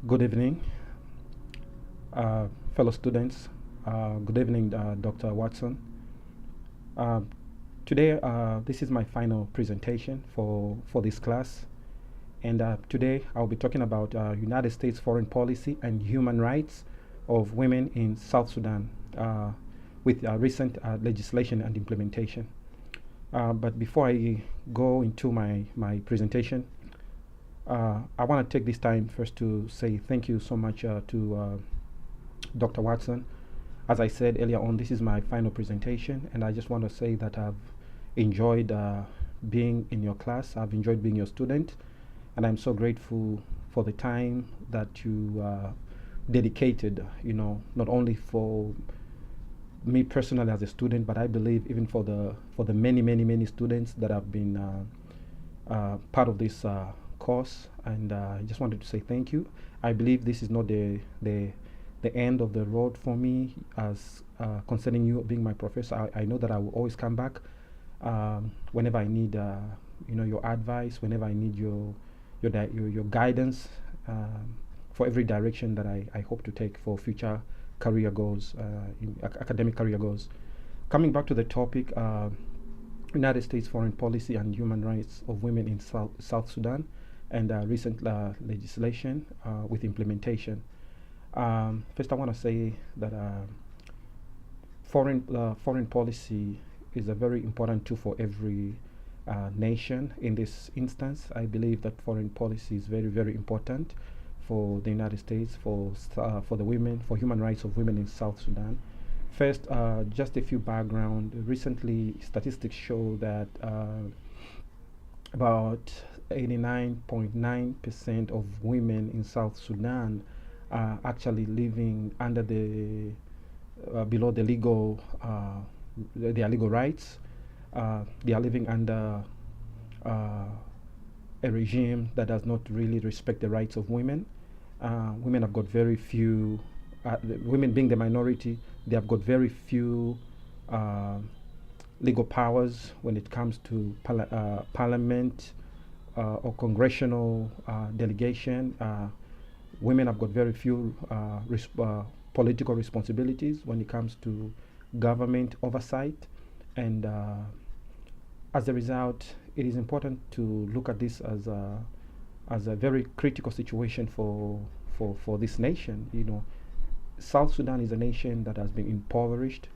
Good evening, uh, fellow students. Good evening, Dr. Watson. Uh, Today, this is my final presentation for this class. And today, I'll be talking about United States foreign policy and human rights of women in South Sudan with recent legislation and implementation. But before I go into my presentation, I want to take this time first to say thank you so much to Dr. Watson. As I said earlier on, this is my final presentation, and I just want to say that I've enjoyed being in your class. I've enjoyed being your student, and I'm so grateful for the time that you dedicated, not only for me personally as a student, but I believe even for the many students that have been part of this course. And I just wanted to say thank you. I believe this is not the end of the road for me as concerning you being my professor. I know that I will always come back whenever I need your advice, whenever I need your guidance for every direction that I hope to take for future career goals, academic career goals. Coming back to the topic, United States foreign policy and human rights of women in South Sudan, and recent legislation with implementation. First, I want to say that foreign policy is a very important tool for every nation. In this instance, I believe that foreign policy is very important for the United States, for the women, for human rights of women in South Sudan. First, just a few background. Recently, statistics show that about 89.9% of women in South Sudan are actually living under the below the legal their legal rights. They are living under a regime that does not really respect the rights of women. Women have got very few. Women being the minority, they have got very few legal powers when it comes to parliament or congressional delegation. Women have got very few political responsibilities when it comes to government oversight, and as a result, it is important to look at this as a very critical situation for this nation. South Sudan is a nation that has been impoverished.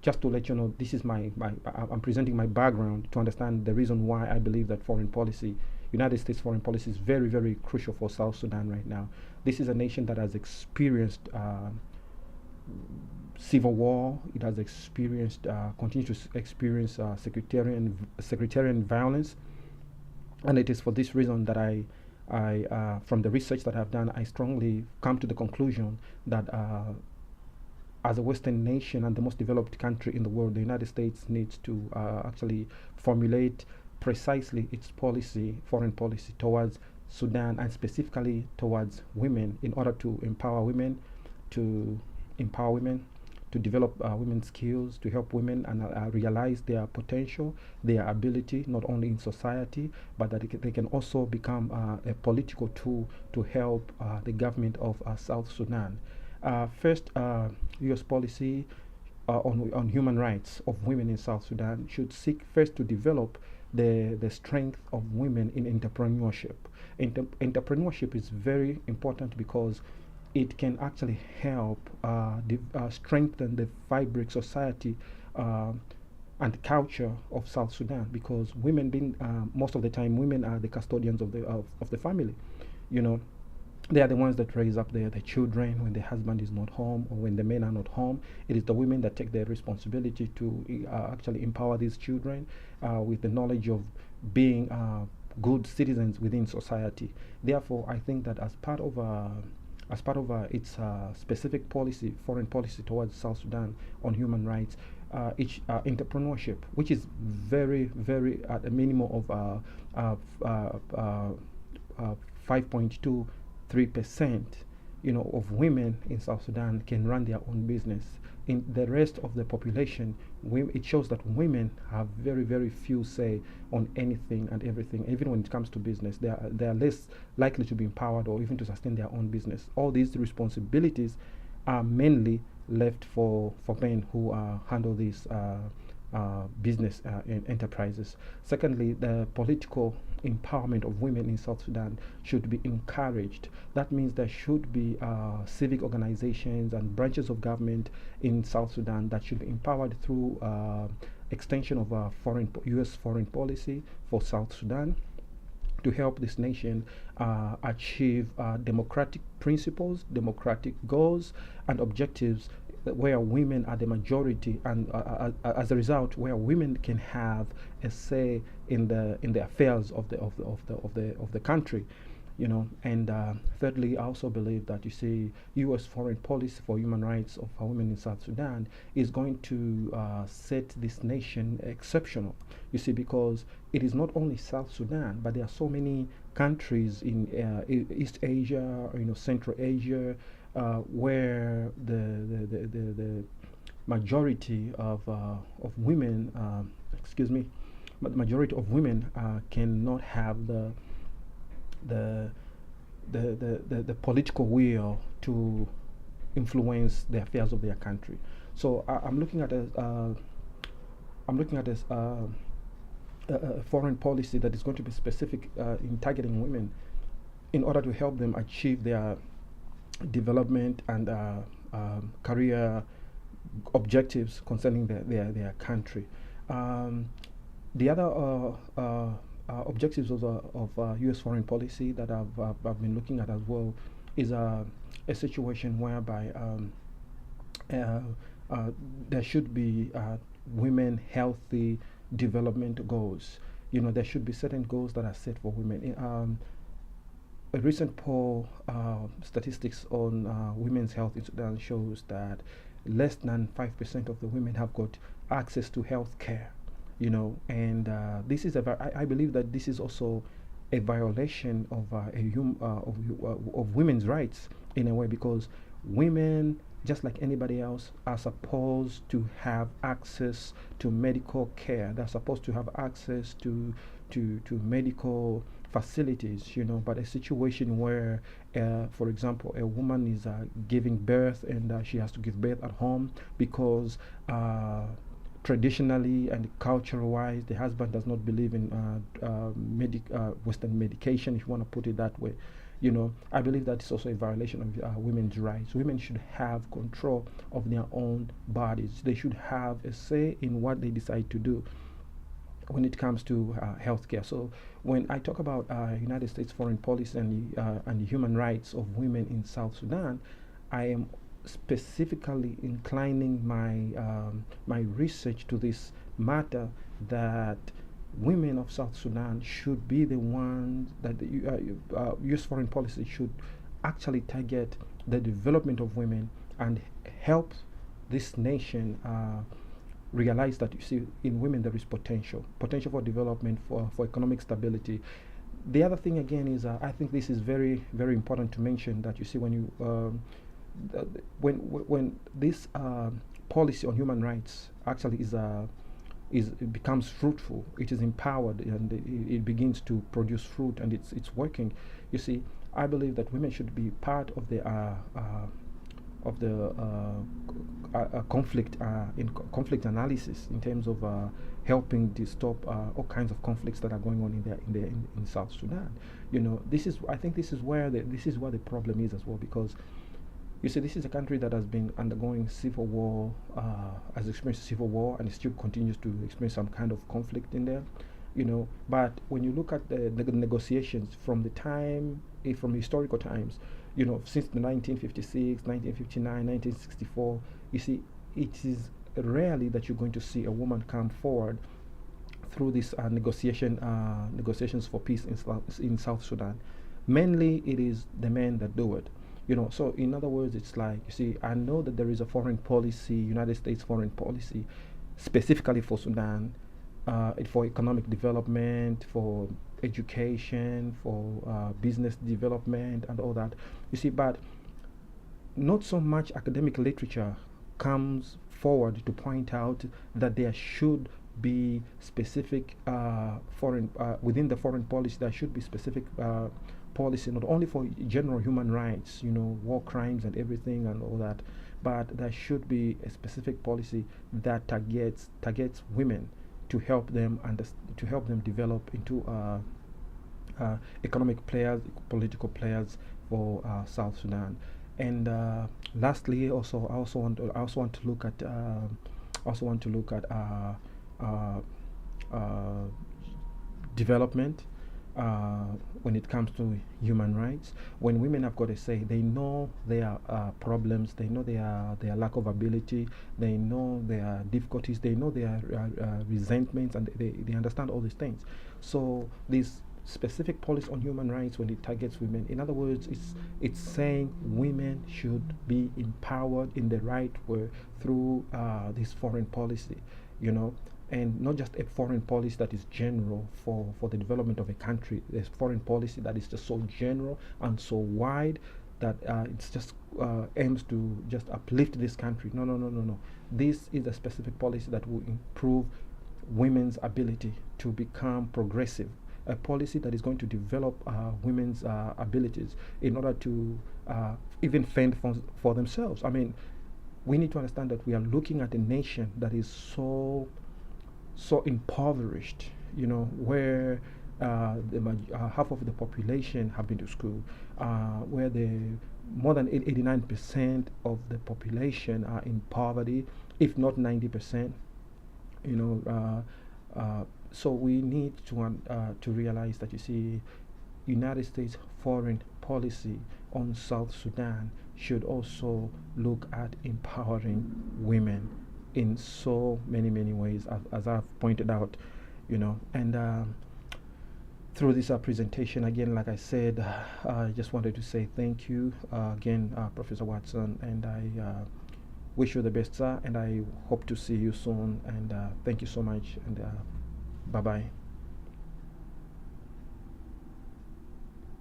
Just to let you know, this is I'm presenting my background to understand the reason why I believe that United States foreign policy is very crucial for South Sudan right now. This is a nation that has experienced civil war. It has continues to experience sectarian violence, and it is for this reason that I from the research that I've done, I strongly come to the conclusion that as a Western nation and the most developed country in the world, the United States needs to actually formulate precisely its foreign policy towards Sudan, and specifically towards women, in order to empower women, to develop women's skills, to help women and realize their potential, their ability, not only in society, but that they can also become a political tool to help the government of South Sudan. First, U.S. policy on human rights of women in South Sudan should seek first to develop the strength of women in entrepreneurship. Entrepreneurship is very important because it can actually help strengthen the fabric society and culture of South Sudan, because women being most of the time women are the custodians of the family. They are the ones that raise up the children when the husband is not home or when the men are not home. It is the women that take the responsibility to actually empower these children with the knowledge of being good citizens within society. Therefore, I think that as part of its specific foreign policy towards South Sudan on human rights, entrepreneurship, which is very at a minimum of 5.23%, of women in South Sudan can run their own business. in the rest of the population, it shows that women have very, very few say on anything and everything. Even when it comes to business, they are less likely to be empowered or even to sustain their own business. All these responsibilities are mainly left for men who handle these business enterprises. Secondly, the political empowerment of women in South Sudan should be encouraged. That means there should be civic organizations and branches of government in South Sudan that should be empowered through extension of U.S. foreign policy for South Sudan to help this nation achieve democratic principles, democratic goals, and objectives where women are the majority, and as a result, where women can have a say in the affairs of the country, you know. And thirdly, I also believe that, you see, U.S. foreign policy for human rights of women in South Sudan is going to set this nation exceptional. You see, because it is not only South Sudan, but there are so many countries in East Asia, you know, Central Asia, where the majority of women, majority of women cannot have the political will to influence the affairs of their country. So I'm looking at a foreign policy that is going to be specific in targeting women in order to help them achieve their development and career objectives concerning their country. The other objectives of U.S. foreign policy that I've been looking at as well is a situation whereby there should be women healthy development goals. You know, there should be certain goals that are set for women. A recent poll statistics on women's health in Sudan shows that less than 5% of the women have got access to health care, you know, and this is I believe that this is also a violation of of women's rights in a way, because women, just like anybody else, are supposed to have access to medical care. They're supposed to have access to medical facilities, you know. But a situation where, for example, a woman is giving birth and she has to give birth at home because traditionally and cultural-wise, the husband does not believe in Western medication, if you want to put it that way. You know, I believe that is also a violation of women's rights. Women should have control of their own bodies. They should have a say in what they decide to do when it comes to healthcare. So when I talk about United States foreign policy and the human rights of women in South Sudan, I am specifically inclining my research to this matter, that women of South Sudan should be the ones that the U.S. foreign policy should actually target the development of women and help this nation realize that, you see, in women there is potential for development, for economic stability. The other thing again is I think this is very, very important to mention, that, you see, when you when this policy on human rights actually it becomes fruitful, it is empowered, and it begins to produce fruit, and it's working. You see, I believe that women should be part of the conflict conflict analysis, in terms of helping to stop all kinds of conflicts that are going on in South Sudan. You know, I think this is where the problem is as well, because, you see, this is a country that has been undergoing civil war, has experienced civil war, and it still continues to experience some kind of conflict in there, you know. But when you look at the negotiations from from historical times, you know, since the 1956, 1959, 1964, you see, it is rarely that you're going to see a woman come forward through these negotiations for peace in South Sudan. Mainly, it is the men that do it. You know, so in other words, it's like, you see, I know that there is a foreign policy, United States foreign policy, specifically for Sudan, for economic development, for education, for business development, and all that. You see, but not so much academic literature comes forward to point out that there should be specific foreign within the foreign policy. There should be specific policy not only for general human rights, war crimes and everything and all that, but there should be a specific policy that targets women to help them develop into economic players, political players for South Sudan. And lastly, I also want to look at development when it comes to human rights. When women have got a say, they know their problems, they know their lack of ability, they know their difficulties, they know their resentments, and they understand all these things. So this specific policy on human rights, when it targets women, in other words, it's saying women should be empowered in the right way through this foreign policy, and not just a foreign policy that is general for the development of a country. There's foreign policy that is just so general and so wide that it's just aims to just uplift this country. No. This is a specific policy that will improve women's ability to become progressive, a policy that is going to develop women's abilities in order to even fend for themselves. I mean, we need to understand that we are looking at a nation that is so impoverished, where half of the population have been to school, where more than 89% of the population are in poverty, if not 90%. So we need to realize that, United States foreign policy on South Sudan should also look at empowering women in so many ways, as I've pointed out, and through this presentation, again, like I said, I just wanted to say thank you again, Professor Watson, and I wish you the best, sir, and I hope to see you soon, and thank you so much, and bye-bye.